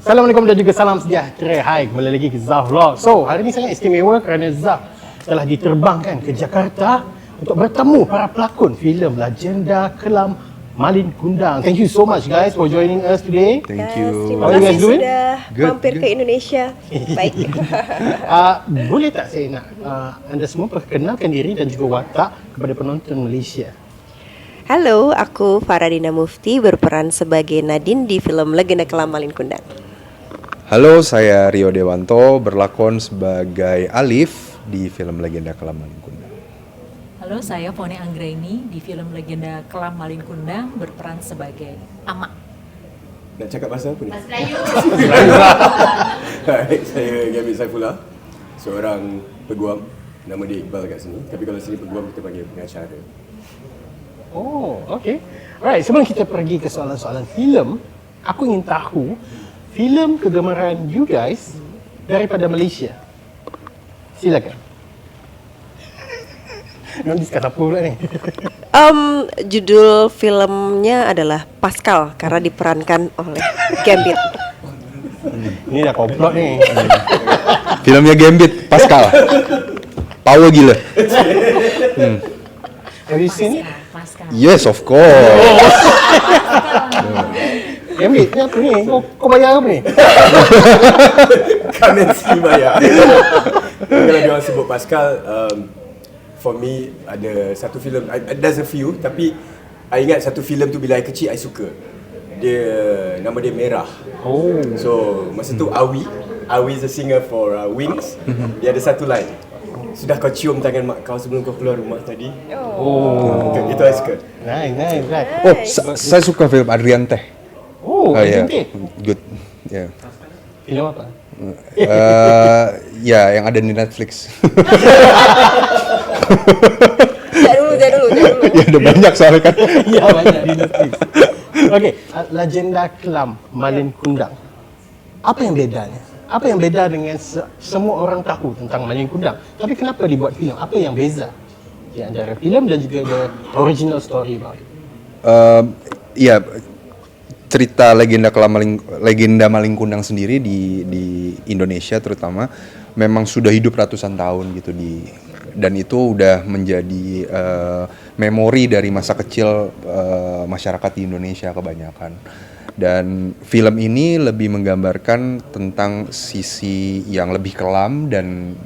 Assalamualaikum dan juga salam sejahtera. Hai, kembali lagi ke Zah Vlog. So, hari ini sangat istimewa kerana Zah telah diterbangkan ke Jakarta untuk bertemu para pelakon filem Legenda Kelam Malin Kundang. Thank you so much guys for joining us today. Thank you. How Terima are you kasih guys doing? sudah Good, mampir ke Indonesia. Baik. Boleh tak saya nak anda semua perkenalkan diri dan juga watak kepada penonton Malaysia? Halo, aku Faradina Mufti berperan sebagai Nadine di film Legenda Kelam Malin Kundang. Halo, saya Rio Dewanto, berlakon sebagai Alif di film Legenda Kelam Malin Kundang. Halo, saya Foni Anggraini di film Legenda Kelam Malin Kundang berperan sebagai Ama. Nak cakap bahasa apa ni? Bahasa Melayu. Hai, saya Gambit Saifullah, seorang peguam. Nama dia Iqbal kat sini. Tapi kalau sini peguam kita panggil pengacara. Oh, okay. Alright, sebelum kita pergi ke soalan-soalan filem, aku ingin tahu filem kegemaran you guys daripada Malaysia. Silakan. Nak discuss apa pula ni? Judul filmnya adalah Pascal karena diperankan oleh Gambit. Ni dah komplot ni. Filmnya Gambit, Pascal. Power gila. Have you seen it? Pascal. Yes, of course. Gambit, ni apa ni? Kau bayar apa ni? Currency bayar. Kalau dia orang sebut Pascal, for me ada satu filem, there's a few, tapi I ingat satu filem tu bila I kecil I suka. Dia nama dia Merah. Oh. So masa tu Awi is a singer for Wings. Dia ada satu line. Sudah kau cium tangan mak kau sebelum kau keluar rumah tadi. Itu I suka. Nice. Oh, saya suka film Adrian Teh. Oh, ya, cantik. good. Ya, Filem apa? ya yang ada di Netflix. Jangan dulu. Ya ada banyak soalnya kan. Ya, banyak di Netflix. Okay, Legenda Kelam Malin Kundang. Apa yang bedanya? Apa yang beda dengan semua orang tahu tentang Malin Kundang? Tapi kenapa dibuat filem? Apa yang beza di antara filem dan juga the original story about it? Ya, cerita Legenda Malin Kundang sendiri di Indonesia terutama memang sudah hidup ratusan tahun gitu dan itu udah menjadi memori dari masa kecil masyarakat di Indonesia kebanyakan. Dan film ini lebih menggambarkan tentang sisi yang lebih kelam dan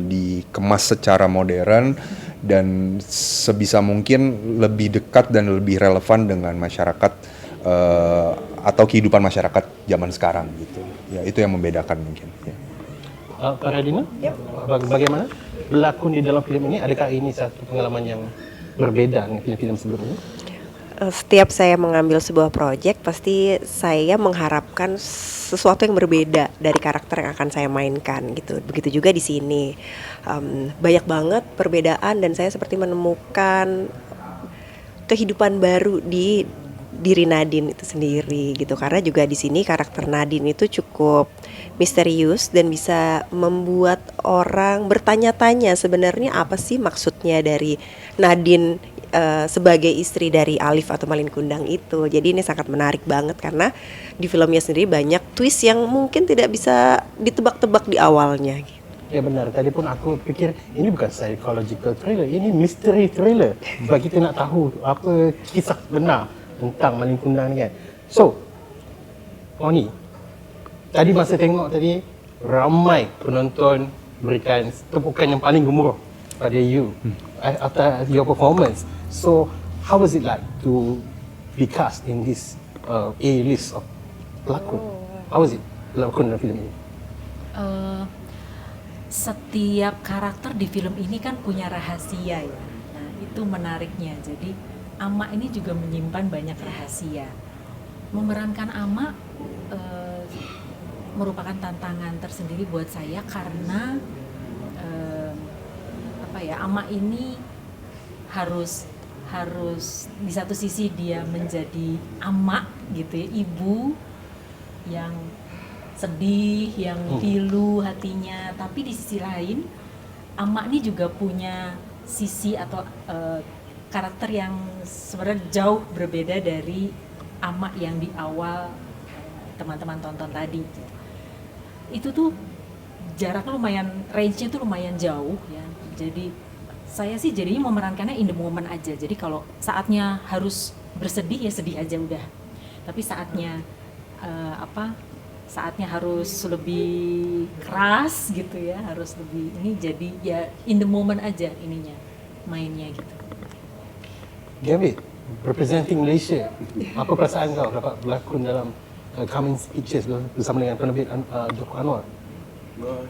dikemas secara modern dan sebisa mungkin lebih dekat dan lebih relevan dengan masyarakat atau kehidupan masyarakat zaman sekarang gitu. Ya, itu yang membedakan mungkin. Ya. Pak Radina, bagaimana berlakon di dalam film ini? Adakah ini satu pengalaman yang berbeda dengan film-film sebelumnya? Setiap saya mengambil sebuah proyek, pasti saya mengharapkan sesuatu yang berbeda dari karakter yang akan saya mainkan gitu. Begitu juga di sini, banyak banget perbedaan dan saya seperti menemukan kehidupan baru di diri Nadine itu sendiri gitu. Karena juga di sini karakter Nadine itu cukup misterius dan bisa membuat orang bertanya-tanya sebenarnya apa sih maksudnya dari Nadine sebagai istri dari Alif atau Malin Kundang itu. Jadi ini sangat menarik banget karena di filmnya sendiri banyak twist yang mungkin tidak bisa ditebak-tebak di awalnya. Ya benar, tadi pun aku fikir ini bukan psychological thriller, ini mystery thriller. Sebab kita nak tahu apa kisah benar tentang Malin Kundang ni kan. So, Oni, tadi masa tengok tadi ramai penonton berikan tepukan yang paling gemuruh pada you after your performance. So, how was it like to be cast in this A-list of pelakon? How was it pelakon dalam filem ini? Setiap karakter di film ini kan punya rahasia ya. Nah, itu menariknya. Jadi Ama ini juga menyimpan banyak rahasia. Memerankan Ama merupakan tantangan tersendiri buat saya karena Ama ini harus di satu sisi dia menjadi ama gitu ya, ibu yang sedih, yang pilu hatinya, tapi di sisi lain ama ini juga punya sisi atau karakter yang sebenarnya jauh berbeda dari ama yang di awal teman-teman tonton tadi gitu. Itu tuh jaraknya lumayan, range-nya tuh lumayan jauh ya. Jadi saya sih jadinya memerankannya in the moment aja. Jadi kalau saatnya harus bersedih ya sedih aja udah. Tapi saatnya saatnya harus lebih keras gitu ya, harus lebih ini, jadi ya in the moment aja ininya mainnya gitu. Gavin, representing Malaysia, apa perasaan kau dapat berlakon dalam Cummins Pictures bersama dengan penerbit Joko Anwar?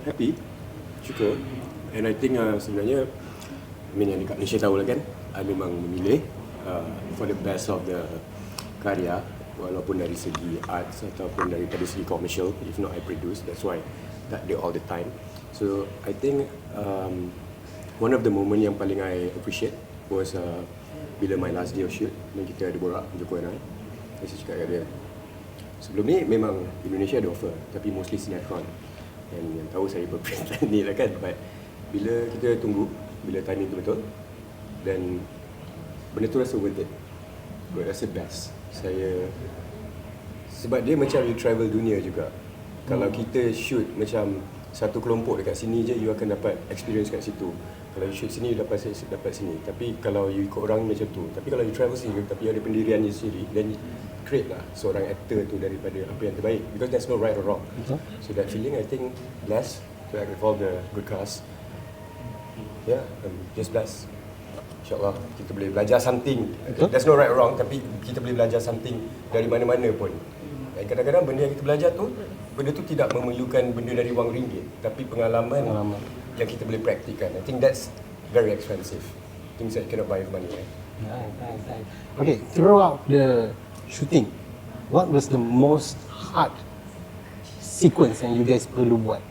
Happy, syukur. And I think sebenarnya yang dekat Malaysia tahu lah kan, I memang memilih for the best of the karya, walaupun dari segi arts ataupun daripada segi commercial. If not, I produce. That's why that day all the time. So I think one of the moment yang paling I appreciate was bila my last day of shoot dan kita ada borak Joko and I. Saya cakap kat dia, sebelum ni memang Indonesia ada offer, tapi mostly sinetron. Dan yang tahu saya berperiksaan ni lah kan. But bila kita tunggu, bila timing tu betul, dan benda tu rasa worth it. Rasa best. Saya, sebab dia macam you travel dunia juga. Kalau kita shoot macam satu kelompok dekat sini je, you akan dapat experience kat situ. Kalau you shoot sini, you dapat sini. Tapi kalau you ikut orang macam tu. Tapi kalau you travel sini, tapi ada pendirian you sendiri, then create lah seorang actor tu daripada apa yang terbaik. Because there's no right or wrong. So that feeling, I think, blessed to act with all the good cast. Yeah, I'm just blessed. InsyaAllah kita boleh belajar something. There's no right or wrong, tapi kita boleh belajar something dari mana-mana pun. Dan kadang-kadang benda yang kita belajar tu, benda tu tidak memerlukan benda dari wang ringgit, tapi pengalaman yang kita boleh praktikan. I think that's very expensive. Things that you cannot buy with money. Right? Nice. Okay, throughout the shooting, what was the most hard sequence yang you guys perlu buat?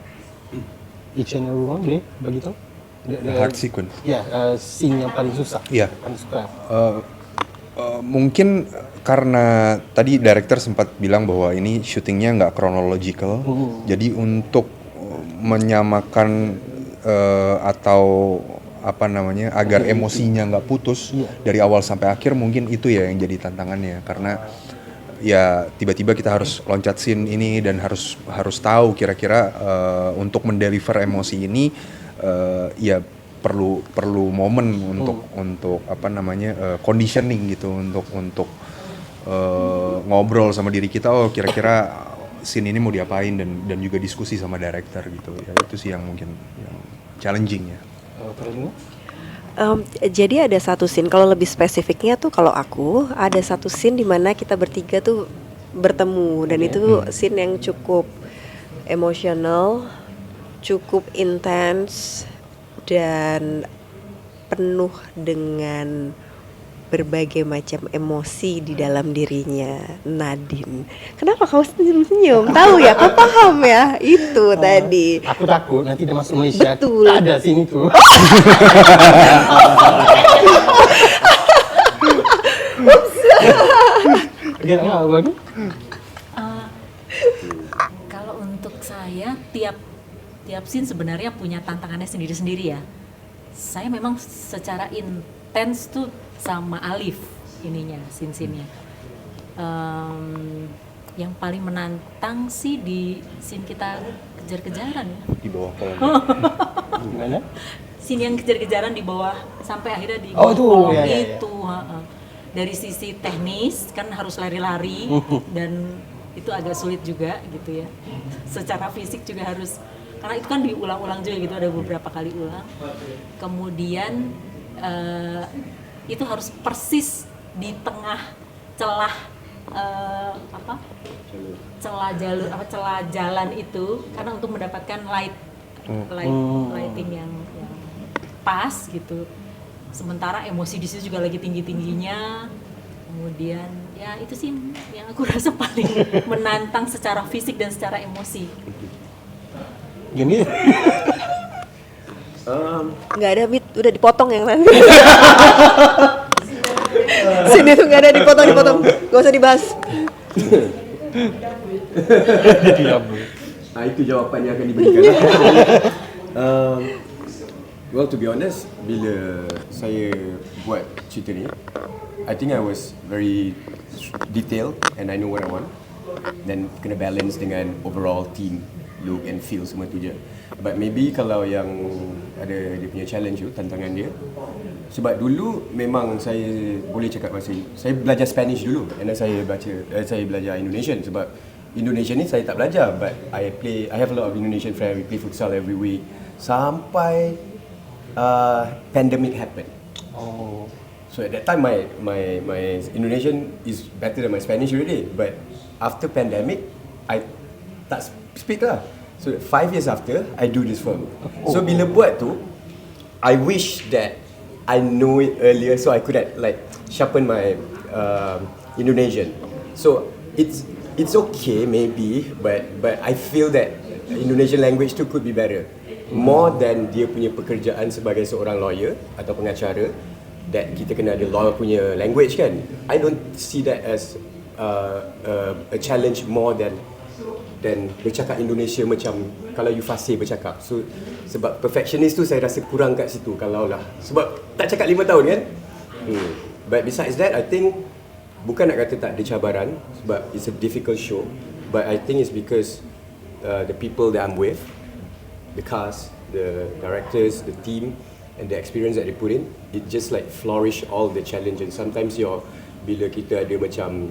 Each and every one boleh bagi tahu? The hard sequence. Ya, scene yang paling susah. Iya. Paling suka. Mungkin karena tadi director sempat bilang bahwa ini syutingnya nggak chronological, jadi untuk menyamakan atau apa namanya agar emosinya nggak putus dari awal sampai akhir, mungkin itu ya yang jadi tantangannya, karena ya tiba-tiba kita harus loncat scene ini dan harus tahu kira-kira untuk mendeliver emosi ini ya perlu momen untuk apa namanya conditioning gitu, untuk ngobrol sama diri kita, oh kira-kira scene ini mau diapain, dan juga diskusi sama director gitu ya. Itu sih yang mungkin yang challenging ya. Jadi ada satu scene, kalau lebih spesifiknya tuh kalau aku ada satu scene di mana kita bertiga tuh bertemu, dan itu scene yang cukup emosional, cukup intens dan penuh dengan berbagai macam emosi di dalam dirinya Nadine. Kenapa kau senyum-senyum? Tahu ya, kau paham ya? Itu tadi. Aku takut nanti dia masuk Malaysia. Betul. Tak ada sini tu. Okay, apa ni? Kalau untuk saya tiap scene sebenarnya punya tantangannya sendiri-sendiri ya. Saya memang secara intens tuh sama Alif ininya, scene-scene-nya. Yang paling menantang sih di scene kita kejar-kejaran ya. Di bawah kolam. Gimana? Scene yang kejar-kejaran di bawah sampai akhirnya di Oh, itu, kolong ya. itu. Dari sisi teknis kan harus lari-lari dan itu agak sulit juga gitu ya. Secara fisik juga harus, karena itu kan diulang-ulang juga gitu, ada beberapa kali ulang. Kemudian itu harus persis di tengah celah celah jalan itu, karena untuk mendapatkan lighting yang pas gitu. Sementara emosi di situ juga lagi tinggi-tingginya. Kemudian ya itu sih yang aku rasa paling menantang secara fisik dan secara emosi. Gini. Nggak ada, Mit, udah dipotong yang nanti. Sini tuh nggak ada, dipotong, gak usah dibahas. Itu jawapan yang akan diberikan. Well, to be honest, bila saya buat cerita ni, I think I was very detailed and I know what I want. dan kena balance dengan overall team look and feel semua tu je. But maybe kalau yang ada dia punya challenge tu, tantangan dia, sebab dulu memang saya boleh cakap bahasa, saya belajar Spanish dulu and then saya belajar Indonesian, sebab Indonesian ni saya tak belajar, but I have a lot of Indonesian friends, we play futsal every week sampai pandemic happen. Oh. So at that time my Indonesian is better than my Spanish already, but after pandemic I tak speak lah. So 5 years after I do this film. So bila buat tu, I wish that I know it earlier so I could have like sharpen my Indonesian. So it's okay maybe, but I feel that Indonesian language tu could be better. More than dia punya pekerjaan sebagai seorang lawyer atau pengacara, that kita kena ada lawyer punya language kan. I don't see that as a challenge more than bercakap Indonesia macam kalau you fasih bercakap. So sebab perfectionist tu saya rasa kurang kat situ kalau lah. Sebab tak cakap 5 tahun kan. But besides that, I think bukan nak kata tak ada cabaran sebab it's a difficult show, but I think it's because the people that I'm with, the cast, the directors, the team, and the experience that they put in, it just like flourish all the challenges. Sometimes bila kita ada macam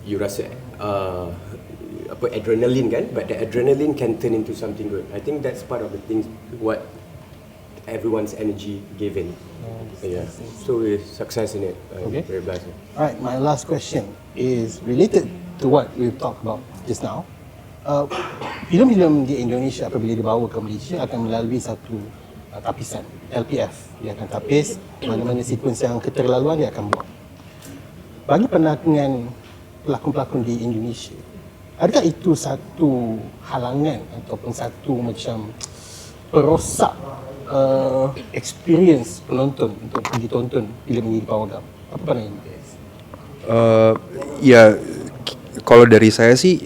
you rasa adrenaline kan, but the adrenaline can turn into something good. I think that's part of the things what everyone's energy given. Yeah. So with success in it, Okay. very blessed. Alright, my last question is related to what we've talked about just now. Filem-filem di Indonesia apabila dibawa ke Malaysia akan melalui satu tapisan LPF. Dia akan tapis mana-mana sekuens yang keterlaluan dia akan buang. Bagi penanganan pelakon-pelakon di Indonesia, adakah itu satu halangan ataupun satu macam perosak experience penonton untuk pergi tonton filem ini di Pawagam? Apa pandangan guys? Ya, kalau dari saya sih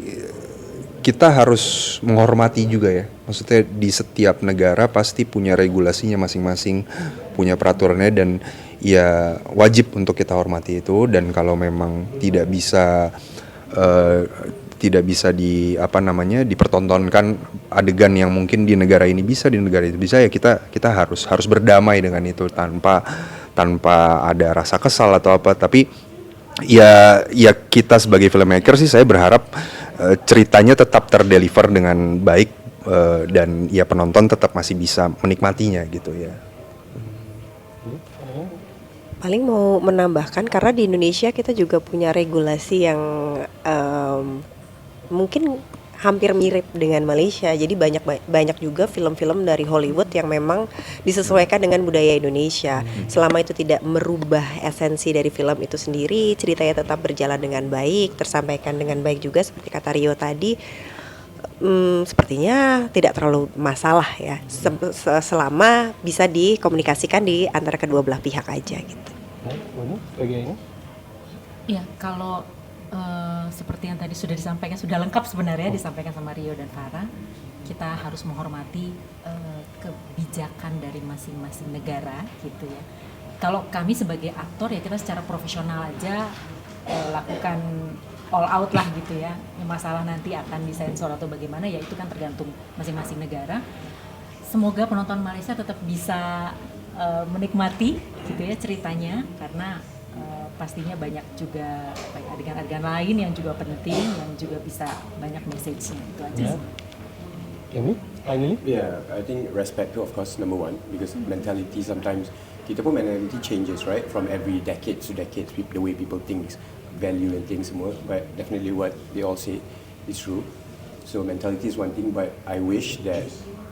kita harus menghormati juga ya. Maksudnya di setiap negara pasti punya regulasinya masing-masing, punya peraturannya, dan ya wajib untuk kita hormati itu. Dan kalau memang tidak bisa dipertontonkan adegan yang mungkin di negara ini bisa, di negara itu bisa, ya kita harus berdamai dengan itu tanpa ada rasa kesal atau apa. Tapi ya kita sebagai filmmaker sih, saya berharap ceritanya tetap terdeliver dengan baik, dan ya penonton tetap masih bisa menikmatinya gitu ya. Paling mau menambahkan, karena di Indonesia kita juga punya regulasi yang mungkin hampir mirip dengan Malaysia. Jadi banyak juga film-film dari Hollywood yang memang disesuaikan dengan budaya Indonesia. Selama itu tidak merubah esensi dari film itu sendiri, ceritanya tetap berjalan dengan baik, tersampaikan dengan baik juga seperti kata Rio tadi. Sepertinya tidak terlalu masalah ya, selama bisa dikomunikasikan di antara kedua belah pihak aja gitu. Ya, kalau seperti yang tadi sudah disampaikan, sudah lengkap sebenarnya disampaikan sama Rio dan Farah, kita harus menghormati kebijakan dari masing-masing negara gitu ya. Kalau kami sebagai aktor ya kita secara profesional aja lakukan all out lah gitu ya. Masalah nanti akan disensor atau bagaimana ya itu kan tergantung masing-masing negara. Semoga penonton Malaysia tetap bisa menikmati gitu ya ceritanya, karena pastinya banyak juga adegan-adegan lain yang juga penting, yang juga bisa banyak message-nya, itu aja sih. Finally? Yeah, I think respect to of course number one, because mentality sometimes kita pun mentality changes right from every decade to decade, the way people think, value and things semua, but definitely what they all say is true. So mentality is one thing, but I wish that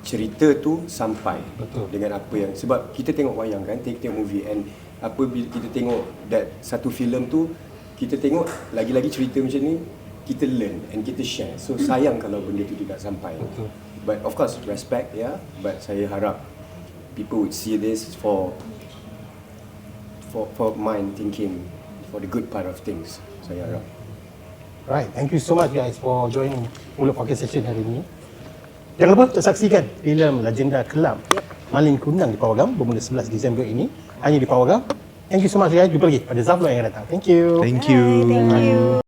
cerita tu sampai dengan apa yang, sebab kita tengok wayang kan, tengok movie, and apa bila kita tengok that satu filem tu, kita tengok lagi-lagi cerita macam ni, kita learn and kita share. So sayang kalau benda tu tidak sampai. But of course respect ya, but saya harap people would see this for mind thinking, for the good part of things. Saya harap. Right, thank you so much guys for joining Mula Podcast Session hari ini. Jangan lupa untuk saksikan filem Legenda Kelam Maling Kundang di Pawagam bermula 11 Disember ini, hanya di Pawagam. Thank you so much guys. Jumpa lagi pada Zaflo yang akan datang. Thank you. Thank you. Thank you.